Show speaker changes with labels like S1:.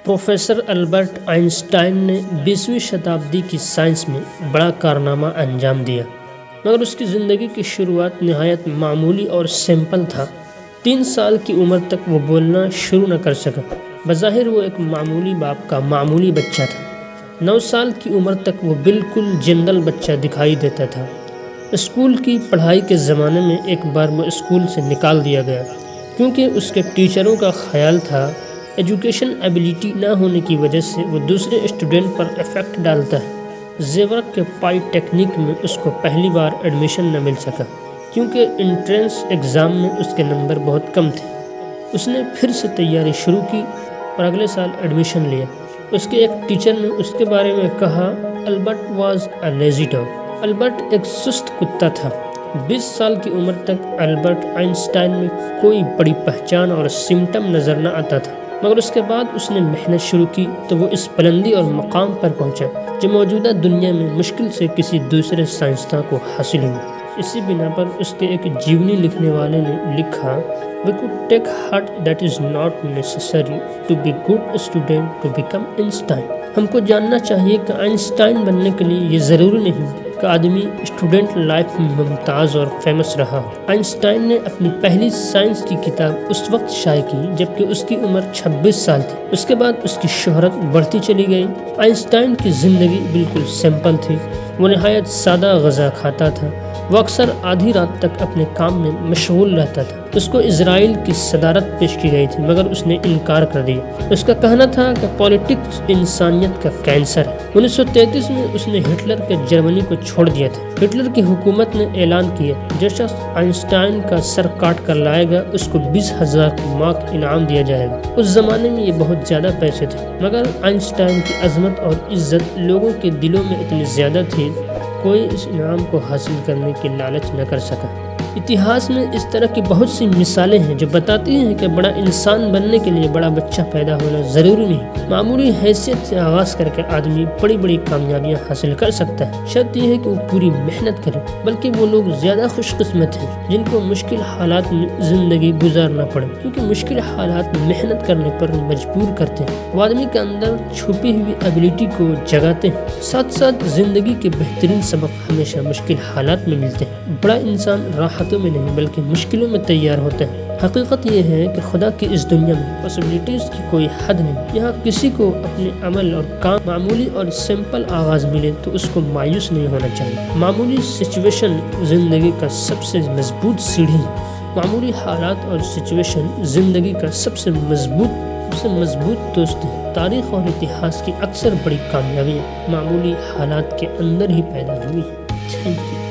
S1: Professor Albert Einstein نے 20ویں شتابدی کی science میں بڑا کارنامہ انجام دیا، مگر اس کی زندگی کی شروعات نہایت معمولی اور سمپل تھا۔ 3 سال کی عمر تک وہ بولنا شروع نہ کر سکا۔ بظاہر وہ ایک معمولی باپ کا معمولی بچہ تھا۔ 9 سال کی عمر تک وہ بالکل جنرل بچہ دکھائی دیتا تھا۔ اسکول کی پڑھائی کے زمانے میں ایک بار وہ اسکول سے نکال دیا گیا کیونکہ اس کے ٹیچروں کا خیال تھا ایجوکیشن ایبیلٹی نہ ہونے کی وجہ سے وہ دوسرے اسٹوڈنٹ پر افیکٹ ڈالتا ہے۔ زیورک کے پائی ٹیکنیک میں اس کو پہلی بار ایڈمیشن نہ مل سکا کیونکہ انٹرنس ایگزام میں اس کے نمبر بہت کم تھے۔ اس نے پھر سے تیاری شروع کی اور اگلے سال ایڈمیشن لیا۔ اس کے ایک ٹیچر نے اس کے بارے میں کہا، Albert was a lazy dog. Albert ایک سست کتا تھا۔ 20 سال کی عمر تک البرٹ آئنسٹائن میں کوئی بڑی پہچان اور سمٹم نظر نہ آتا تھا، مگر اس کے بعد اس نے محنت شروع کی تو وہ اس بلندی اور مقام پر پہنچا جو موجودہ دنیا میں مشکل سے کسی دوسرے سائنسداں کو حاصل ہوئی۔ اسی بنا پر اس کے ایک جیونی لکھنے والے نے لکھا، We could take heart that is not necessary to be good student to become Einstein۔ ہم کو جاننا چاہیے کہ آئنسٹائن بننے کے لیے یہ ضروری نہیں کہ آدمی اسٹوڈنٹ لائف میں ممتاز اور فیمس رہا۔ آئنسٹائن نے اپنی پہلی سائنس کی کتاب اس وقت شائع کی جبکہ اس کی عمر 26 سال تھی۔ اس کے بعد اس کی شہرت بڑھتی چلی گئی۔ آئنسٹائن کی زندگی بالکل سمپل تھی۔ وہ نہایت سادہ غذا کھاتا تھا۔ وہ اکثر آدھی رات تک اپنے کام میں مشغول رہتا تھا۔ اس کو اسرائیل کی صدارت پیش کی گئی تھی مگر اس نے انکار کر دیا۔ اس کا کہنا تھا کہ پالیٹکس انسانیت کا کینسر ہے۔ 1933 میں اس نے ہٹلر کے جرمنی کو چھوڑ دیا تھا۔ ہٹلر کی حکومت نے اعلان کیا، جو شخص آئنسٹائن کا سر کاٹ کر لائے گا اس کو 20,000 مارک انعام دیا جائے گا۔ اس زمانے میں یہ بہت زیادہ پیسے تھے، مگر آئنسٹائن کی عظمت اور عزت لوگوں کے دلوں میں اتنی زیادہ تھی، کوئی اس انعام کو حاصل کرنے کی لالچ نہ کر سکا۔ اتہاس میں اس طرح کی بہت سی مثالیں ہیں جو بتاتی ہیں کہ بڑا انسان بننے کے لیے بڑا بچہ پیدا ہونا ضروری نہیں۔ معمولی حیثیت سے آغاز کر کے آدمی بڑی بڑی کامیابیاں حاصل کر سکتا ہے۔ شرط یہ ہے کہ وہ پوری محنت کرے، بلکہ وہ لوگ زیادہ خوش قسمت ہیں جن کو مشکل حالات میں زندگی گزارنا پڑے، کیونکہ مشکل حالات محنت کرنے پر مجبور کرتے ہیں۔ وہ آدمی کے اندر چھپی ہوئی ایبیلٹی کو جگاتے ہیں۔ ساتھ ساتھ زندگی کے بہترین سبق ہمیشہ مشکل حالات میں ملتے ہیں۔ بڑا انسان راحتوں میں نہیں بلکہ مشکلوں میں تیار ہوتا ہے۔ حقیقت یہ ہے کہ خدا کی اس دنیا میں پاسبلٹیز کی کوئی حد نہیں۔ یہاں کسی کو اپنے عمل اور کام معمولی اور سمپل آغاز ملے تو اس کو مایوس نہیں ہونا چاہیے۔ معمولی سچویشن زندگی کا سب سے مضبوط سیڑھی ہے۔ معمولی حالات اور سچویشن زندگی کا سب سے مضبوط دوست ہے۔ تاریخ اور اتہاس کی اکثر بڑی کامیابیاں معمولی حالات کے اندر ہی پیدا ہوئی ہیں۔ Thank you.